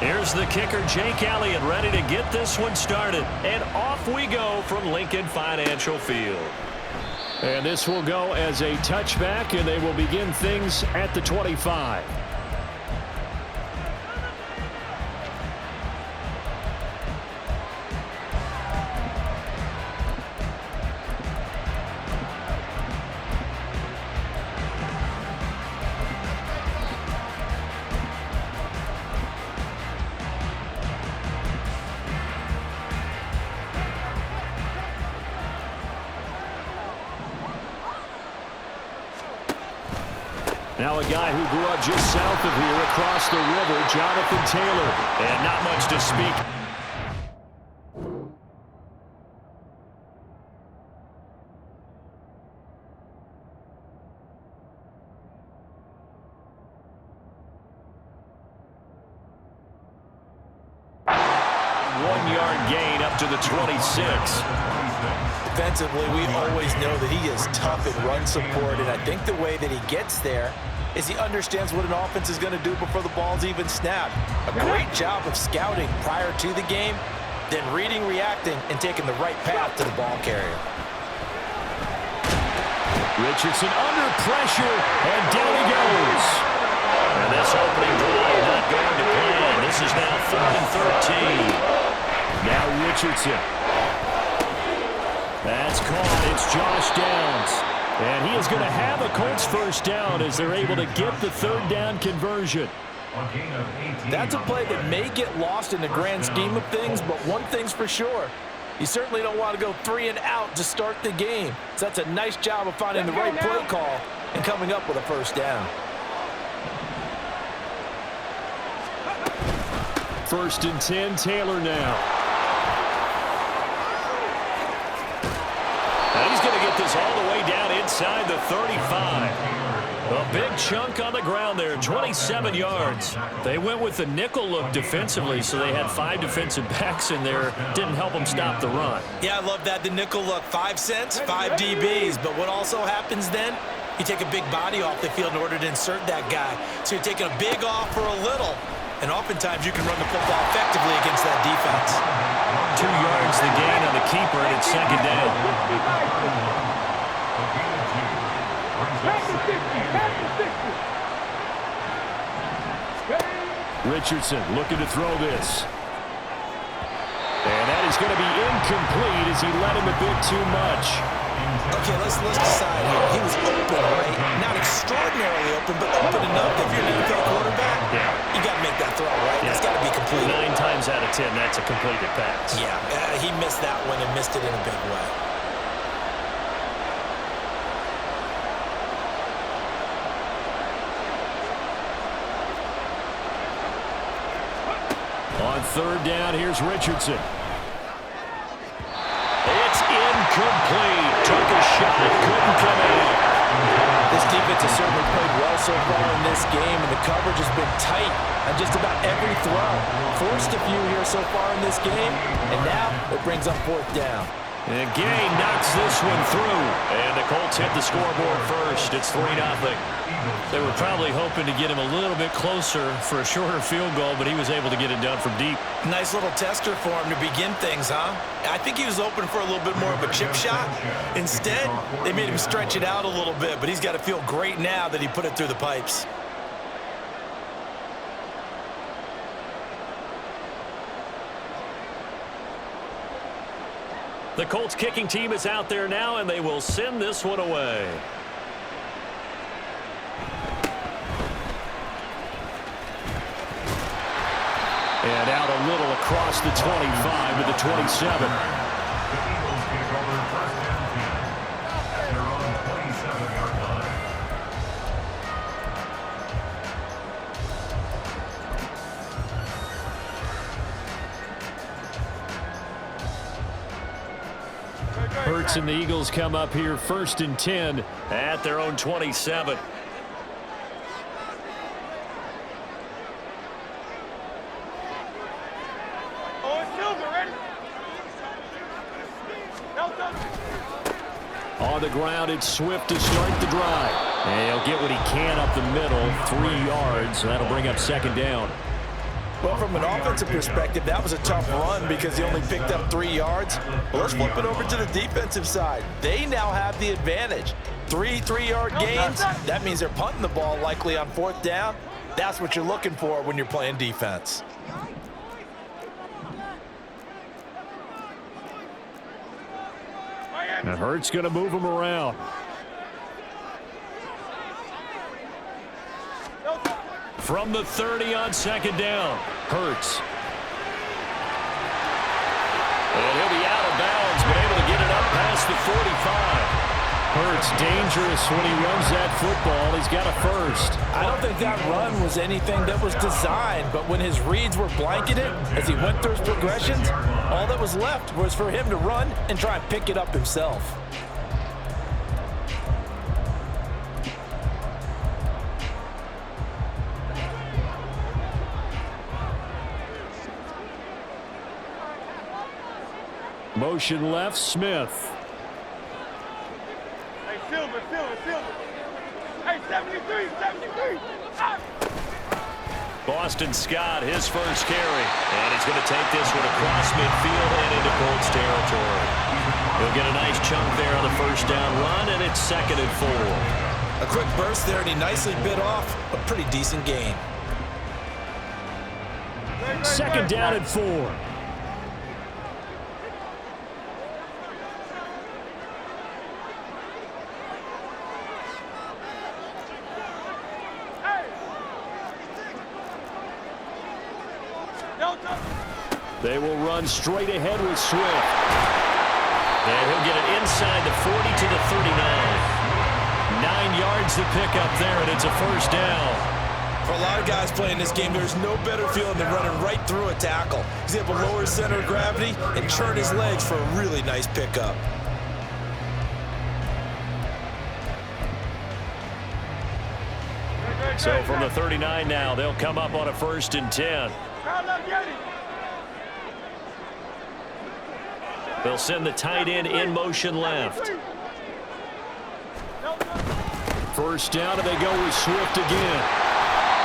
Here's the kicker, Jake Elliott, ready to get this one started. And off we go from Lincoln Financial Field. And this will go as a touchback, and they will begin things at the 25. Now a guy who grew up just south of here across the river, Jonathan Taylor. And not much to speak. One-yard gain up to the 26. Defensively, we always know that he is tough in run support, and I think the way that he gets there is he understands what an offense is going to do before the ball's even snapped. A great job of scouting prior to the game, then reading, reacting, and taking the right path to the ball carrier. Richardson under pressure, and down he goes. And this opening drive not going to plan. This is now 3rd and 13. Now Richardson. That's caught. It's Josh Downs. And he is going to have a Colts first down as they're able to get the 3rd down conversion. That's a play that may get lost in the grand scheme of things, but one thing's for sure. You certainly don't want to go 3 and out to start the game. So that's a nice job of finding the right play call and coming up with a first down. 1st and 10, Taylor now. Now he's going to get this all the way down inside the 35. A big chunk on the ground there, 27 yards. They went with the nickel look defensively, so they had 5 defensive backs in there. Didn't help them stop the run. Yeah, I love that. The nickel look, 5 cents, 5 DBs. But what also happens then, you take a big body off the field in order to insert that guy. So you're taking a big off for a little. And oftentimes you can run the football effectively against that defense. 2 yards the gain on the keeper, and it's 2nd down. Richardson looking to throw this. And that is going to be incomplete as he let him a bit too much. Okay, let's decide here. He was open, right? Not extraordinarily open, but open enough that if you're an NFL quarterback, you got to make that throw, right? It's got to be complete. 9 times out of 10, that's a completed pass. Yeah, he missed that one and missed it in a big way. On 3rd down, here's Richardson. It's incomplete. Took a shot, couldn't come in. This defense has certainly played well so far in this game, and the coverage has been tight on just about every throw. Forced a few here so far in this game, and now it brings up 4th down. And Gay knocks this one through. And the Colts hit the scoreboard first. It's 3-0. They were probably hoping to get him a little bit closer for a shorter field goal, but he was able to get it done from deep. Nice little tester for him to begin things, huh? I think he was open for a little bit more of a chip shot. Instead, they made him stretch it out a little bit, but he's got to feel great now that he put it through the pipes. The Colts kicking team is out there now, and they will send this one away. And out a little across the 25 to the 27. Hurts and the Eagles come up here 1st and 10 at their own 27. On the ground, it's Swift to start the drive. And he'll get what he can up the middle, 3 yards. That'll bring up 2nd down. Well, from an offensive perspective, that was a tough run because he only picked up 3 yards. Well, let's flip it over to the defensive side. They now have the advantage. 3 3-yard gains. That means they're punting the ball likely on 4th down. That's what you're looking for when you're playing defense. And Hurts going to move him around. From the 30 on 2nd down, Hurts. And he'll be out of bounds, but able to get it up past the 45. Hurts dangerous when he runs that football. He's got a first. I don't think that run was anything that was designed, but when his reads were blanketed as he went through his progressions, all that was left was for him to run and try and pick it up himself. Motion left, Smith. Hey, Silver. Hey, 73. Boston Scott, his first carry. And he's going to take this one across midfield and into Colts territory. He'll get a nice chunk there on the first down run, and it's 2nd and 4. A quick burst there, and he nicely bit off a pretty decent gain. 2nd down and 4. They will run straight ahead with Swift. And he'll get it inside the 40 to the 39. 9 yards to pick up there, and it's a first down. For a lot of guys playing this game, there's no better feeling than running right through a tackle. He's able to lower his center of gravity and churn his legs for a really nice pickup. So from the 39 now, they'll come up on a 1st and 10. They'll send the tight end in motion left. First down, and they go with Swift again.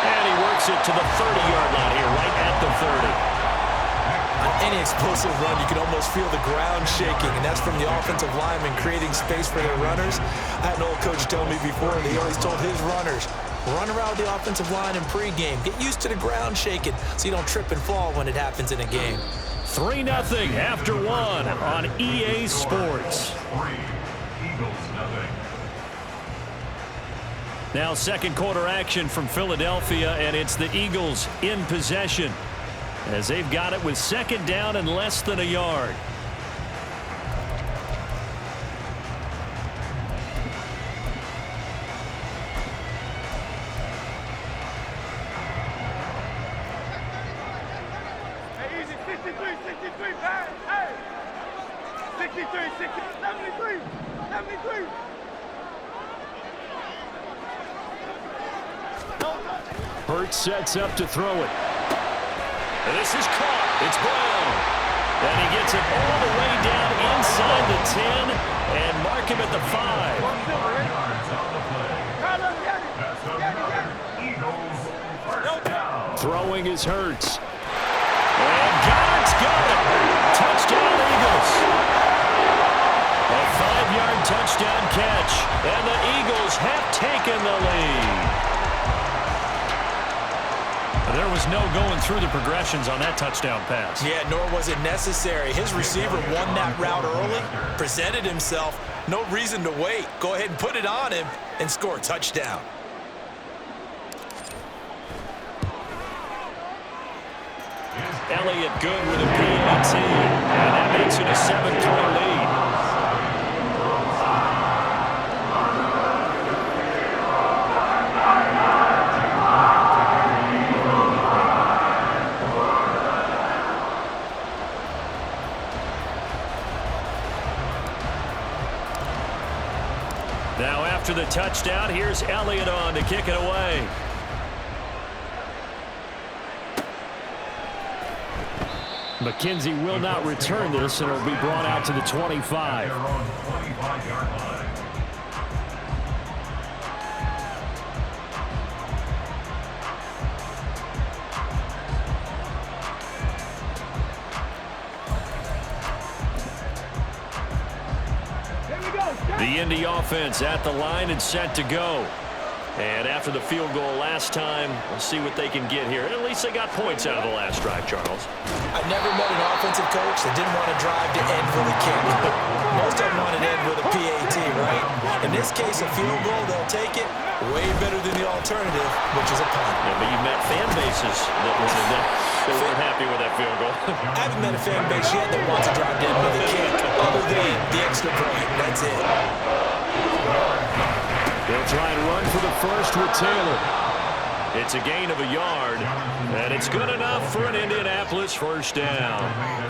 And he works it to the 30-yard line here, right at the 30. On any explosive run, you can almost feel the ground shaking, and that's from the offensive linemen creating space for their runners. I had an old coach tell me before, and he always told his runners, run around the offensive line in pregame. Get used to the ground shaking so you don't trip and fall when it happens in a game. 3-0 after 1 on EA Sports. Now 2nd quarter action from Philadelphia, and it's the Eagles in possession as they've got it with 2nd down and less than a yard. Hey, easy. 63, pass. Hey. 63, 73. Hurts sets up to throw it. And this is caught. It's Brown. And he gets it all the way down inside the 10 and mark him at the 5. Throwing is Hurts. And Goddard's got it. Touchdown, Eagles. A 5-yard touchdown catch. And the Eagles have taken the lead. There was no going through the progressions on that touchdown pass. Yeah, nor was it necessary. His receiver won that route early, presented himself. No reason to wait. Go ahead and put it on him and score a touchdown. Elliott good with a PAT. And that makes it a 7-3 lead. Now after the touchdown, here's Elliott on to kick it away. McKenzie will not return this, and it'll be brought out to the 25. The Indy offense at the line and set to go. And after the field goal last time, we'll see what they can get here. At least they got points out of the last drive, Charles. I never met an offensive coach that didn't want to drive to end with a kick. Most of them want to end with a PAT, right? In this case, a field goal, they'll take it. Way better than the alternative, which is a punt. Yeah, but you met fan bases that weren't happy with that field goal. I haven't met a fan base yet that wants to drive to end with a kick, other than the extra point. That's it. They'll try and run for the first with Taylor. It's a gain of a yard, and it's good enough for an Indianapolis first down.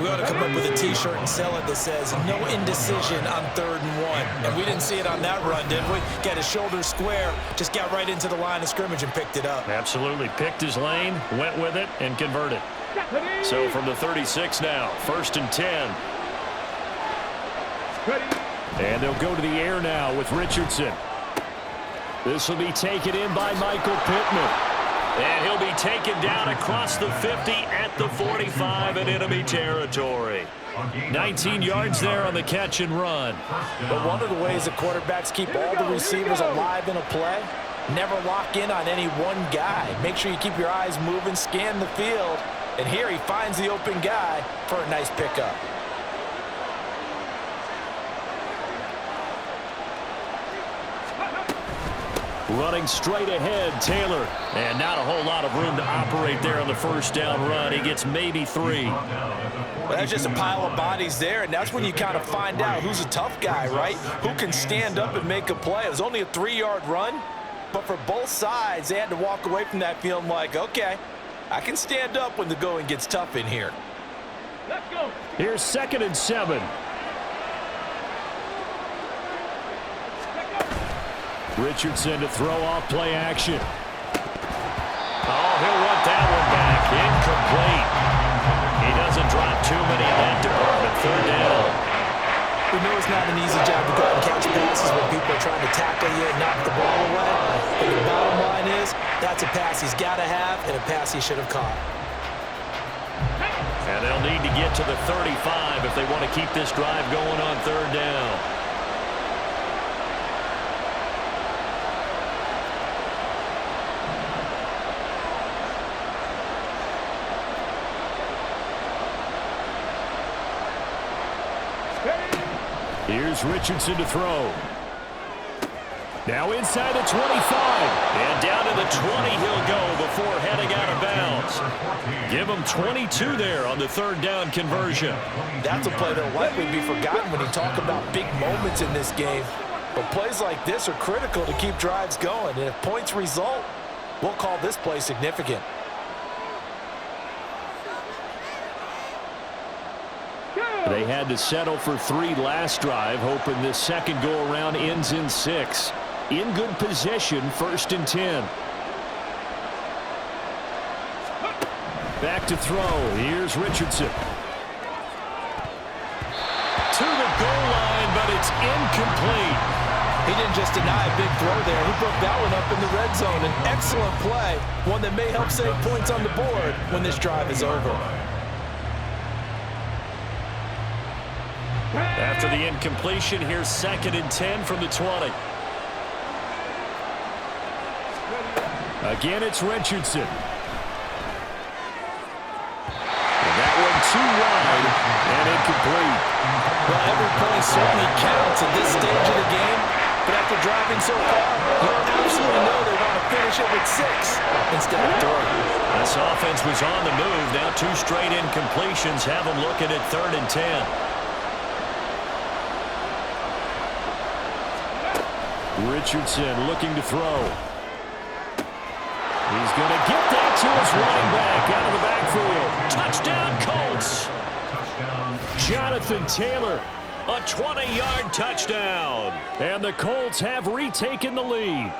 We ought to come up with a T-shirt and sell it that says, no indecision on 3rd and 1. And we didn't see it on that run, did we? Got his shoulder square, just got right into the line of scrimmage and picked it up. Absolutely. Picked his lane, went with it, and converted. So from the 36 now, 1st and 10. And they'll go to the air now with Richardson. This will be taken in by Michael Pittman. And he'll be taken down across the 50 at the 45 in enemy territory. 19 yards there on the catch and run. But one of the ways that quarterbacks keep all the receivers alive in a play, never lock in on any one guy. Make sure you keep your eyes moving, scan the field. And here he finds the open guy for a nice pickup. Running straight ahead, Taylor. And not a whole lot of room to operate there on the first down run. He gets maybe 3. Well, that's just a pile of bodies there, and that's when you kind of find out who's a tough guy, right? Who can stand up and make a play. It was only a 3-yard run, but for both sides, they had to walk away from that feeling like, okay, I can stand up when the going gets tough in here. Let's go. Here's 2nd and 7. Richardson to throw off play action. Oh, he'll want that one back. Incomplete. He doesn't drop too many in that department. 3rd down. We know it's not an easy job to go out and catch passes when people are trying to tackle you and knock the ball away. But the bottom line is, that's a pass he's got to have and a pass he should have caught. And they'll need to get to the 35 if they want to keep this drive going on 3rd down. Here's Richardson to throw. Now inside the 25. And down to the 20 he'll go before heading out of bounds. Give him 22 there on the 3rd down conversion. That's a play that'll likely be forgotten when you talk about big moments in this game. But plays like this are critical to keep drives going. And if points result, we'll call this play significant. They had to settle for 3 last drive, hoping this second go-around ends in 6. In good position, 1st and 10. Back to throw. Here's Richardson. To the goal line, but it's incomplete. He didn't just deny a big throw there. He broke that one up in the red zone. An excellent play, one that may help save points on the board when this drive is over. After the incompletion, here's 2nd and 10 from the 20. Again, it's Richardson. And that one too wide and incomplete. Well, every point certainly counts at this stage of the game, but after driving so far, you absolutely know they want to finish it with 6 instead of 3. This offense was on the move. Now 2 straight incompletions have them looking at 3rd and 10. Richardson looking to throw. He's going to get that to his running back out of the backfield. Touchdown, Colts. Jonathan Taylor. A 20-yard touchdown. And the Colts have retaken the lead.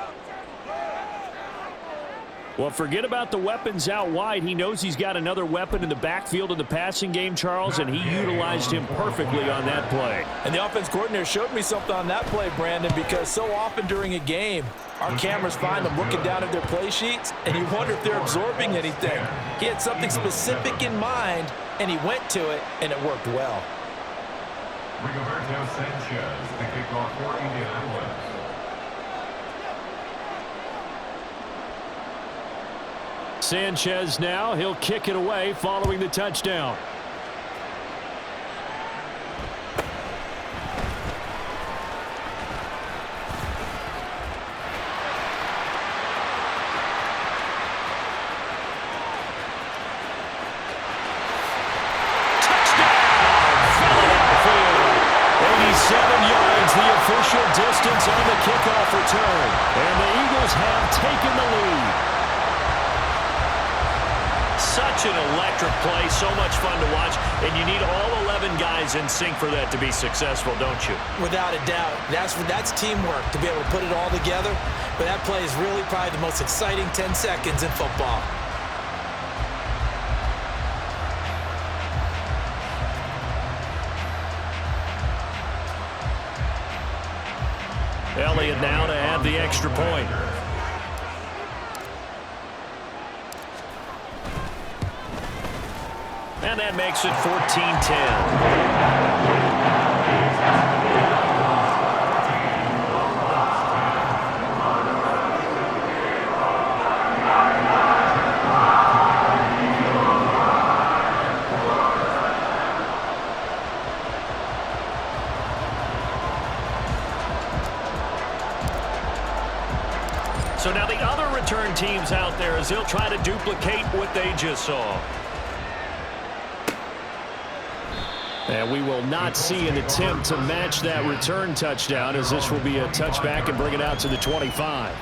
Well, forget about the weapons out wide. He knows he's got another weapon in the backfield in the passing game, Charles, and he utilized him perfectly on that play. And the offense coordinator showed me something on that play, Brandon, because so often during a game, our cameras find them looking down at their play sheets, and you wonder if they're absorbing anything. He had something specific in mind, and he went to it, and it worked well. Rigoberto Sanchez, the kickoff for Indianapolis. Sanchez now, he'll kick it away following the touchdown. The official distance on the kickoff return. And the Eagles have taken the lead. Such an electric play, so much fun to watch, and you need all 11 guys in sync for that to be successful, don't you? Without a doubt. That's teamwork, to be able to put it all together. But that play is really probably the most exciting 10 seconds in football. Elliott now to add the extra point. And that makes it 14-10. So now the other return teams out there as they'll try to duplicate what they just saw. And we will not see an attempt to match that return touchdown, as this will be a touchback and bring it out to the 25.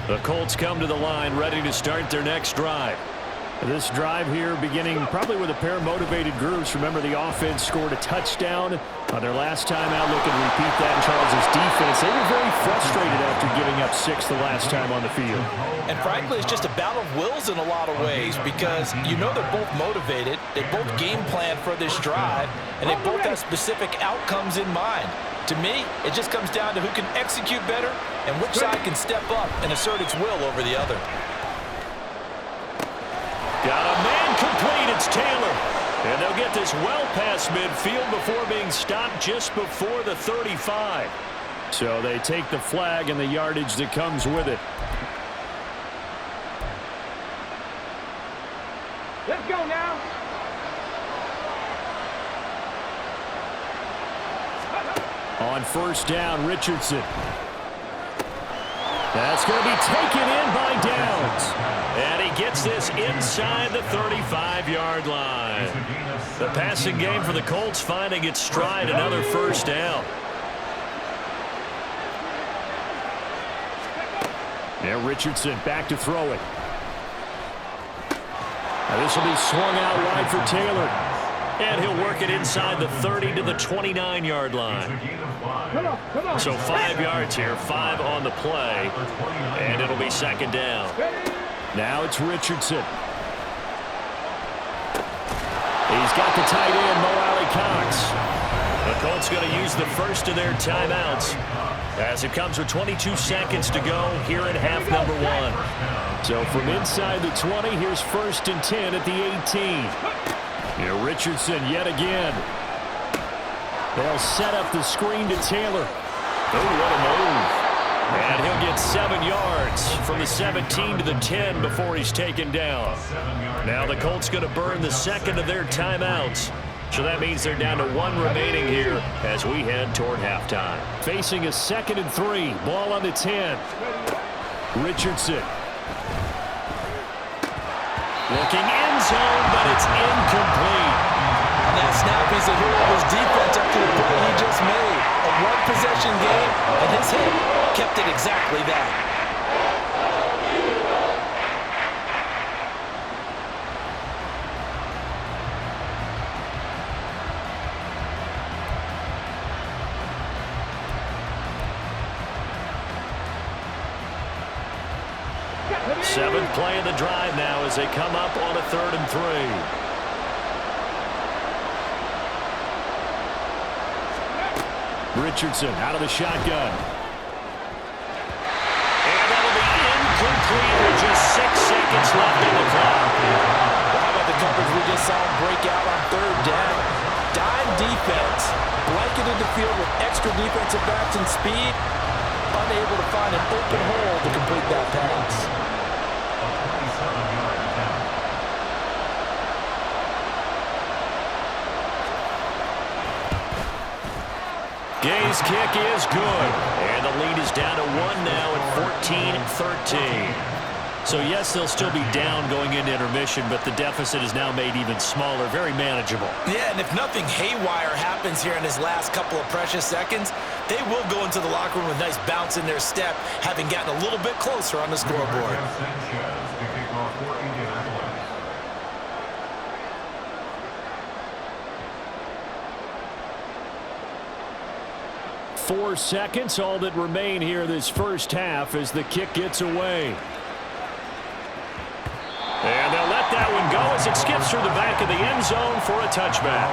The Colts come to the line ready to start their next drive. This drive here beginning probably with a pair of motivated groups. Remember, the offense scored a touchdown on their last time out. Looking to repeat that in Charles' defense. They were very frustrated after giving up 6 the last time on the field. And frankly, it's just a battle of wills in a lot of ways, because you know they're both motivated. They both game plan for this drive, and they both have specific outcomes in mind. To me, it just comes down to who can execute better and which side can step up and assert its will over the other. Got a man complete. It's Taylor. And they'll get this well past midfield before being stopped just before the 35. So they take the flag and the yardage that comes with it. Let's go now. On first down, Richardson. That's going to be taken in by Downs. And he gets this inside the 35-yard line. The passing game for the Colts finding its stride, another first down. Now Richardson back to throw it. Now this will be swung out wide for Taylor. And he'll work it inside the 30 to the 29-yard line. So 5 yards here, 5 on the play, and it'll be second down. Now it's Richardson. He's got the tight end, Mo Alley-Cox. The Colts going to use the first of their timeouts as it comes with 22 seconds to go here in half number 1. So from inside the 20, here's 1st and 10 at the 18. Here Richardson yet again. They'll set up the screen to Taylor. Oh, what a move. And he'll get 7 yards from the 17 to the 10 before he's taken down. Now the Colts going to burn the second of their timeouts. So that means they're down to 1 remaining here as we head toward halftime. Facing a 2nd and 3. Ball on the 10. Richardson. Looking end zone, but it's incomplete. On that snap, he's a hero of his defense after the play he just made. A one-possession game, and his hit kept it exactly that. Seventh play of the drive now as they come up on a 3rd and 3. Richardson out of the shotgun. And that'll be incomplete with just 6 seconds left in the clock. How about the coverage we just saw him break out on 3rd down? Dime defense, blanketed the field with extra defensive backs and speed, unable to find an open hole to complete that pass. A 27-yard attempt. Gay's kick is good. And the lead is down to 1 now at 14-13. So, yes, they'll still be down going into intermission, but the deficit is now made even smaller, very manageable. Yeah, and if nothing haywire happens here in his last couple of precious seconds, they will go into the locker room with a nice bounce in their step, having gotten a little bit closer on the scoreboard. Sanchez to kick off for Indianapolis. 4 seconds, all that remain here this first half as the kick gets away. And they'll let that one go as it skips through the back of the end zone for a touchback.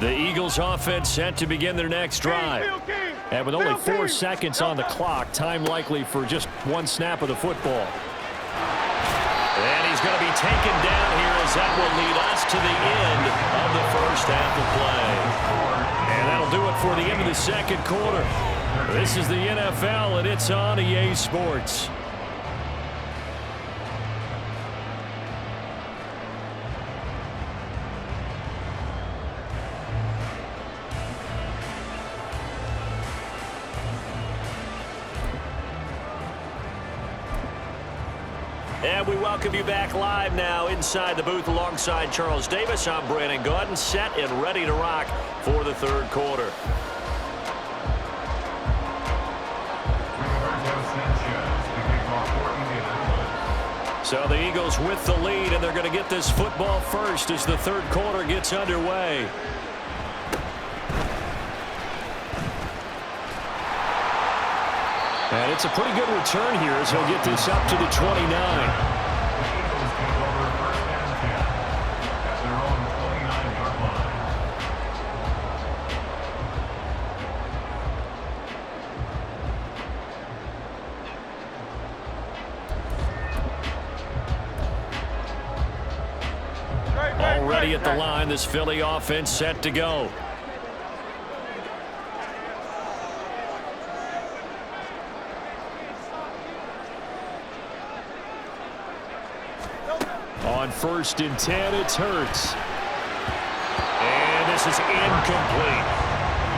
The Eagles offense set to begin their next drive. And with only 4 seconds on the clock, time likely for just 1 snap of the football. And he's going to be taken down here as that will lead us to the end of the first half of play. And that'll do it for the end of the second quarter. This is the NFL, and it's on EA Sports. And we welcome you back live now inside the booth alongside Charles Davis. I'm Brandon Gaudin, set and ready to rock for the third quarter. So the Eagles with the lead, and they're going to get this football first as the third quarter gets underway. And it's a pretty good return here as he'll get this up to the 29. Already at the line, this Philly offense set to go. On 1st and 10, it's Hurts. And this is incomplete.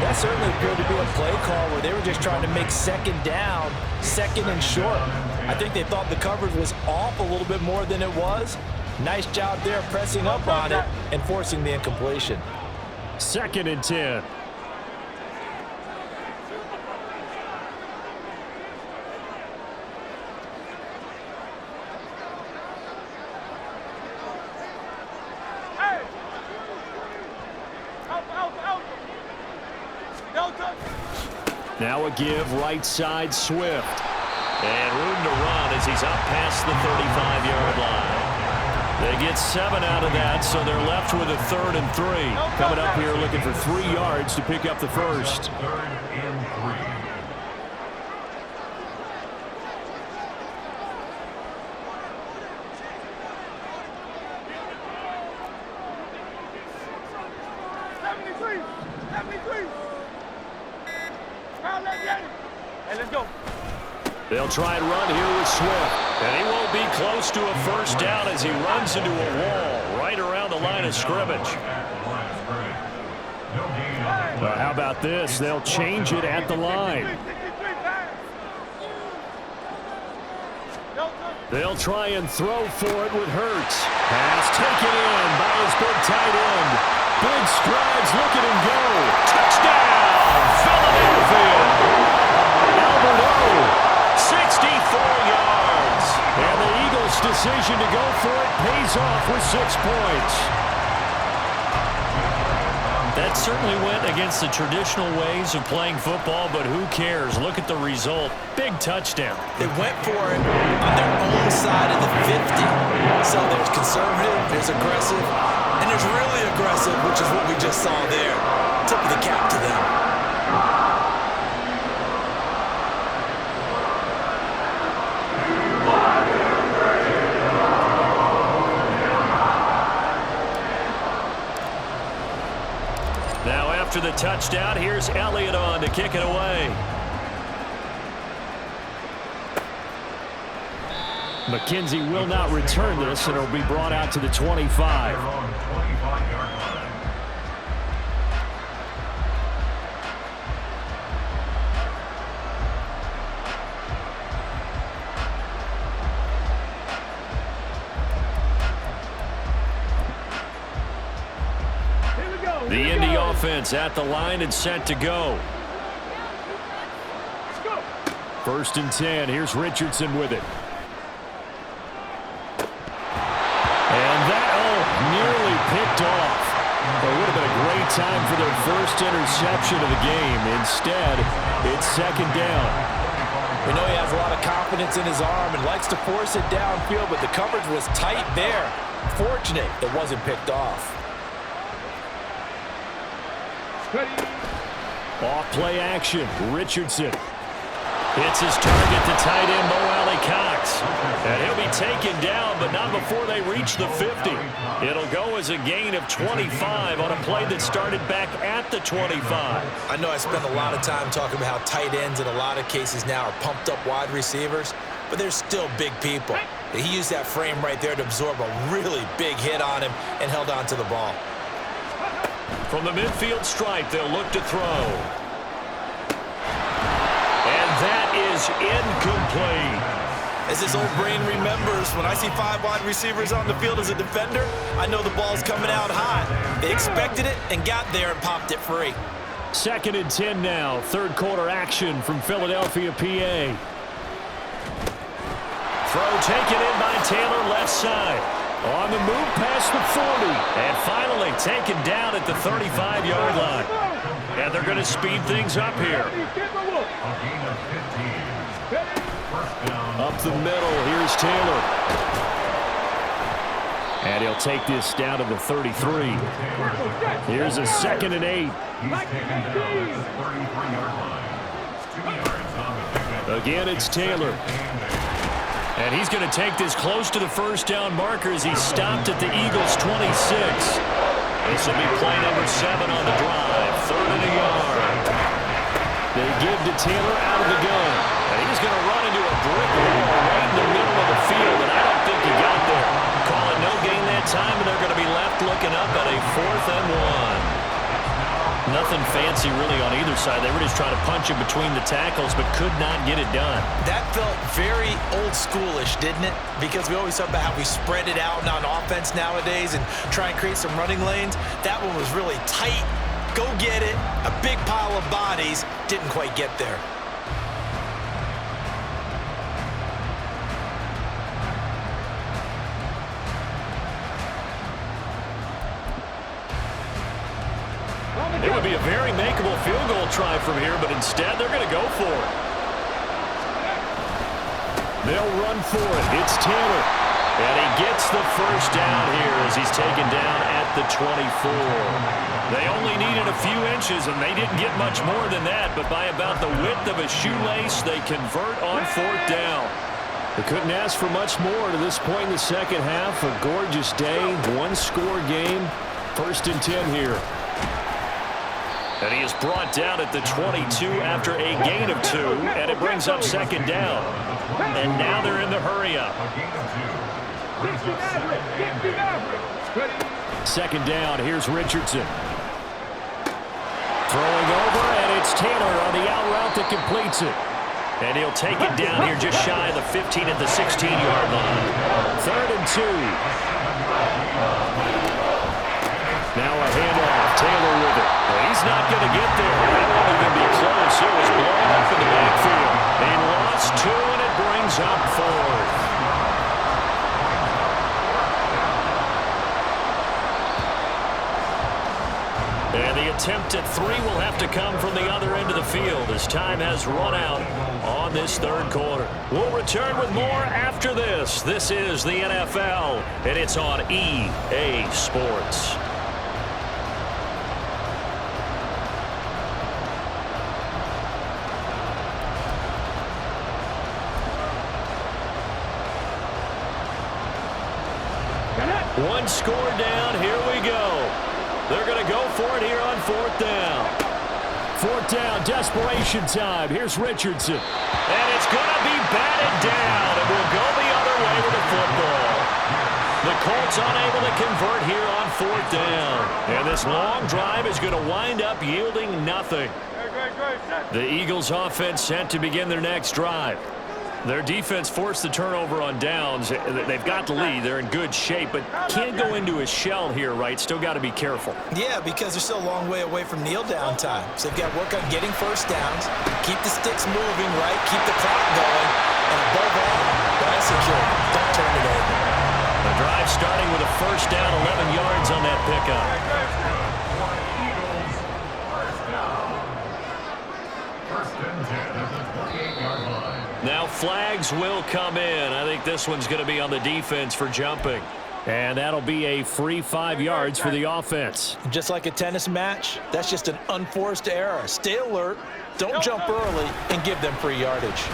That certainly appeared to be a play call where they were just trying to make second down, second and short. I think they thought the coverage was off a little bit more than it was. Nice job there pressing up on it and forcing the incompletion. 2nd and 10. Now a give right side Swift. And room to run as he's up past the 35-yard line. They get 7 out of that, so they're left with a 3rd and 3. Coming up here looking for 3 yards to pick up the first. 3rd and 3. Hey, let's go. They'll try and run here with Swift. And he won't be close to a first down as he runs into a wall right around the line of scrimmage. Well, how about this? They'll change it at the line. They'll try and throw for it with Hurts. Pass taken in by his big tight end. Big strides, look at him go. Touchdown, Philadelphia. Albert O. 64 yards. And decision to go for it pays off with 6 points. That certainly went against the traditional ways of playing football, but who cares? Look at the result. Big touchdown. They went for it on their own side of the 50. So there's conservative, there's aggressive, and there's really aggressive, which is what we just saw there. Tip of the cap to them. Now after the touchdown, here's Elliott on to kick it away. McKenzie will not return this, and it'll be brought out to the 25. On 25-yard line. The Indy offense at the line and set to go. First and 10. Here's Richardson with it. And that, nearly picked off. It would have been a great time for their first interception of the game. Instead, it's second down. We know he has a lot of confidence in his arm and likes to force it downfield, but the coverage was tight there. Fortunate it wasn't picked off. Off play action. Richardson. It's his target, the tight end, Mo Alley-Cox. And he'll be taken down, but not before they reach the 50. It'll go as a gain of 25 on a play that started back at the 25. I know I spend a lot of time talking about how tight ends in a lot of cases now are pumped up wide receivers, but they're still big people. He used that frame right there to absorb a really big hit on him and held on to the ball. From the midfield stripe, they'll look to throw. And that is incomplete. As his old brain remembers, when I see 5 wide receivers on the field as a defender, I know the ball's coming out high. They expected it and got there and popped it free. Second and 10 now. Third quarter action from Philadelphia, PA. Throw taken in by Taylor, left side. On the move past the 40. And finally taken down at the 35-yard line. And they're going to speed things up here. A gain of 15. First down. Up the middle, here's Taylor. And he'll take this down to the 33. Here's a second and 8. He's taken down at the 33-yard line. 2 yards on the pickup. Again, it's Taylor. And he's going to take this close to the first down marker as he stopped at the Eagles' 26. This will be play number 7 on the drive. 3rd and a yard. They give to Taylor out of the gun. And he's going to run into a brick wall right in the middle of the field, and I don't think he got there. Calling no gain that time, and they're going to be left looking up at a 4th and 1. Nothing fancy really on either side. They were just trying to punch it between the tackles, but could not get it done. That felt very old schoolish, didn't it? Because we always talk about how we spread it out on offense nowadays and try and create some running lanes. That one was really tight. Go get it. A big pile of bodies. Didn't quite get there. It would be a very makeable field goal try from here, but instead they're going to go for it. They'll run for it. It's Taylor. And he gets the first down here as he's taken down at the 24. They only needed a few inches, and they didn't get much more than that, but by about the width of a shoelace, they convert on 4th down. They couldn't ask for much more to this point in the second half. A gorgeous day, 1-score game. 1st and 10 here. And he is brought down at the 22 after a gain of 2, and it brings up 2nd down. And now they're in the hurry-up. A gain of 2. Brings up 2nd and 8. 2nd down, here's Richardson. Throwing over, and it's Taylor on the out route that completes it. And he'll take it down here just shy of the 15 at the 16-yard line. 3rd and 2. Now a handoff. Taylor with it. Well, he's not going to get there. That won't even be close. It was blown up in the backfield. They lost 2, and it brings up 4th. the attempt at three will have to come from the other end of the field as time has run out on this third quarter. We'll return with more after this. This is the NFL, and it's on EA Sports. One score down. Here we go. They're going to go for it here on fourth down. Fourth down, desperation time. Here's Richardson. And it's going to be batted down. It will go the other way with the football. The Colts unable to convert here on fourth down. And this long drive is going to wind up yielding nothing. The Eagles offense set to begin their next drive. Their defense forced the turnover on downs. They've got the lead. They're in good shape, but can't go into a shell here, right? Still got to be careful. Yeah, because they're still a long way away from kneel down time. So they've got to work on getting first downs, keep the sticks moving, right? Keep the clock going, and above all, ball security. Don't turn it over. The drive starting with a first down, 11 yards on that pickup. Now flags will come in. I think this one's going to be on the defense for jumping. And that'll be a free 5 yards for the offense. Just like a tennis match, that's just an unforced error. Stay alert, don't jump early, and give them free yardage.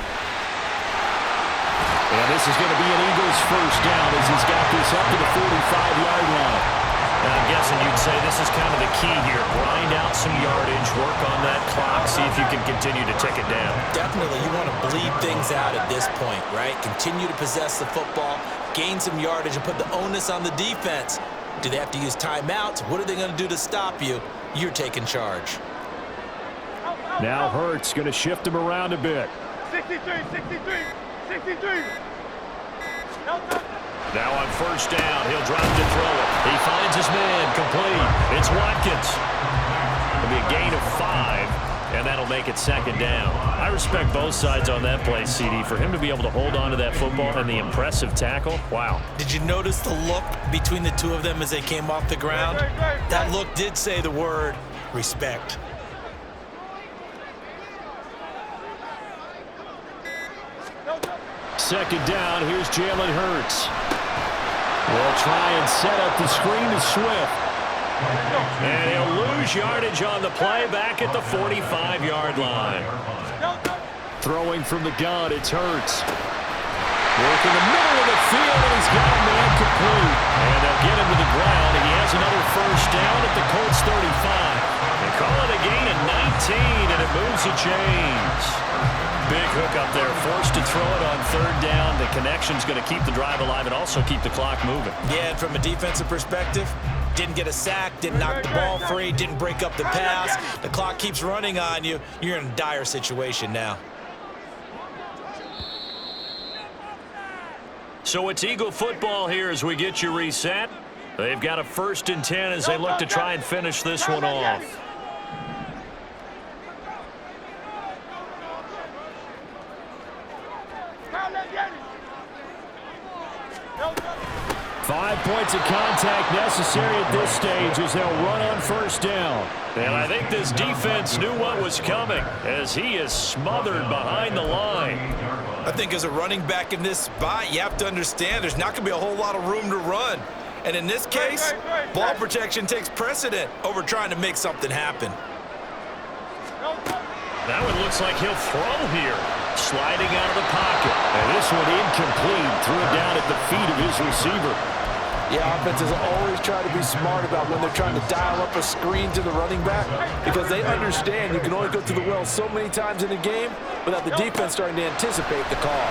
And this is going to be an Eagles first down as he's got this up to the 45-yard line. I'm guessing you'd say this is kind of the key here. Grind out some yardage, work on that clock, see if you can continue to tick it down. Definitely, you want to bleed things out at this point, right? Continue to possess the football, gain some yardage, and put the onus on the defense. Do they have to use timeouts? What are they going to do to stop you? You're taking charge. Now Hurts going to shift him around a bit. 63. Now on first down, he'll drop to throw it. He finds his man, complete. It's Watkins. It'll be a gain of 5, and that'll make it second down. I respect both sides on that play, CD. For him to be able to hold on to that football and the impressive tackle, wow. Did you notice the look between the two of them as they came off the ground? That look did say the word respect. Second down, here's Jalen Hurts. We'll try and set up the screen to Swift. And he'll lose yardage on the play back at the 45-yard line. Throwing from the gun, it's Hurts. Work in the middle of the field, and he's got a man complete. And they'll get him to the ground. He has another first down at the Colts 35. They call it a gain of 19, and it moves the chains. Big hook up there, forced to throw it on third down. The connection's going to keep the drive alive and also keep the clock moving. Yeah, and from a defensive perspective, didn't get a sack, didn't knock the ball free, didn't break up the pass. The clock keeps running on you. You're in a dire situation now. So it's Eagle football here as we get you reset. They've got a 1st and 10 as they look to try and finish this one off. Five points of contact necessary at this stage as they'll run on first down. And I think this defense knew what was coming as he is smothered behind the line. I think as a running back in this spot, you have to understand there's not going to be a whole lot of room to run. And in this case, ball protection takes precedent over trying to make something happen. That one looks like he'll throw here. Sliding out of the pocket. And this one incomplete. Threw it down at the feet of his receiver. Yeah, offenses always try to be smart about when they're trying to dial up a screen to the running back because they understand you can only go to the well so many times in a game without the defense starting to anticipate the call.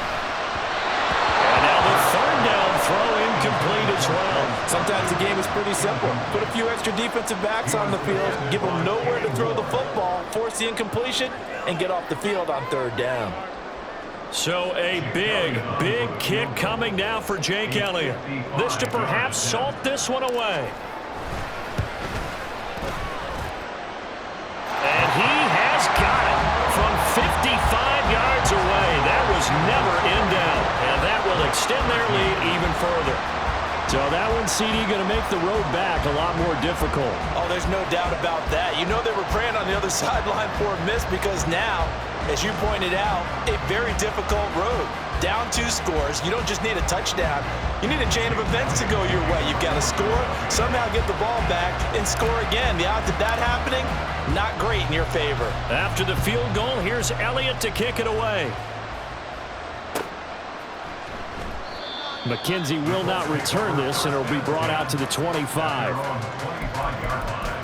And now the third down throw incomplete as well. Sometimes the game is pretty simple. Put a few extra defensive backs on the field, give them nowhere to throw the football, force the incompletion, and get off the field on third down. So a big kick coming now for Jake Elliott. This to perhaps salt this one away. And he has got it from 55 yards away. That was never in doubt, and that will extend their lead even further. So that one, CD, going to make the road back a lot more difficult. Oh, there's no doubt about that. You know they were praying on the other sideline for a miss because now, as you pointed out, a very difficult road. Down 2 scores. You don't just need a touchdown. You need a chain of events to go your way. You've got to score, somehow get the ball back, and score again. The odds of that happening, not great in your favor. After the field goal, here's Elliott to kick it away. McKenzie will not return this, and it'll be brought out to the 25. 25-yard line.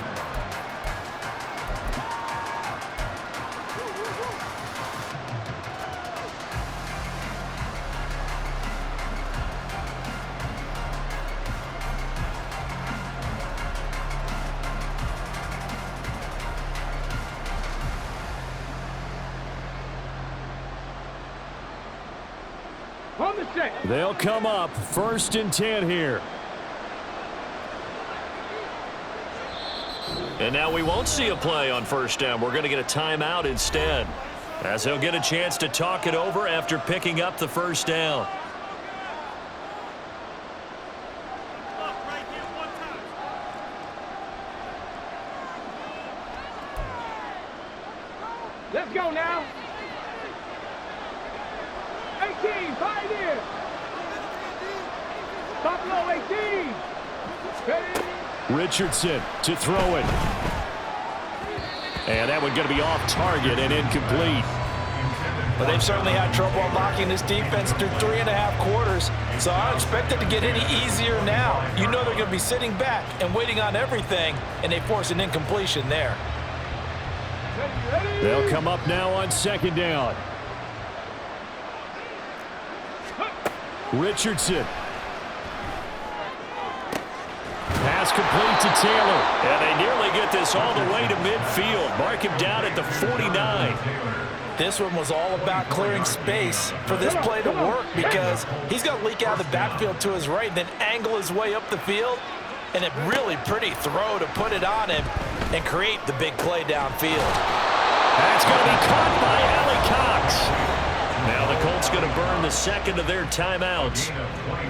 They'll come up 1st and 10 here. And now we won't see a play on 1st down. We're going to get a timeout instead, as he'll get a chance to talk it over after picking up the 1st down. Let's go now. 18, Pioneer. Buffalo 18. Ready? Richardson to throw it. And that one going to be off target and incomplete. But they've certainly had trouble unlocking this defense through 3.5 quarters, so I don't expect it to get any easier now. You know they're going to be sitting back and waiting on everything, and they force an incompletion there. Ready? They'll come up now on 2nd down. Richardson. Pass complete to Taylor. And they nearly get this all the way to midfield. Mark him down at the 49. This one was all about clearing space for this play to work because he's going to leak out of the backfield to his right, then angle his way up the field, and a really pretty throw to put it on him and create the big play downfield. That's going to be caught by Allie Cox. Now the Colts going to burn the 2nd of their timeouts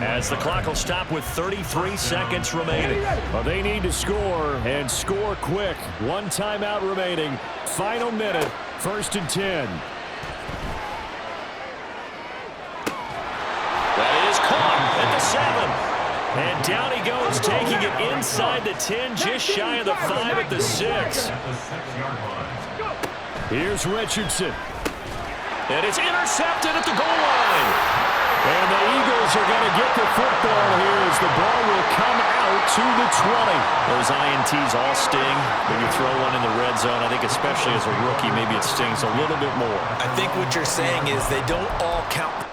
as the clock will stop with 33 seconds remaining. Well, they need to score and score quick. 1 timeout remaining. Final minute. 1st and 10. That is caught at the 7. And down he goes, taking it inside the 10, just shy of the 5 at the 6. At the 6-yard line. Here's Richardson. And it's intercepted at the goal line. And the Eagles are going to get the football here as the ball will come out to the 20. Those INTs all sting when you throw one in the red zone. I think especially as a rookie, maybe it stings a little bit more. I think what you're saying is they don't all count.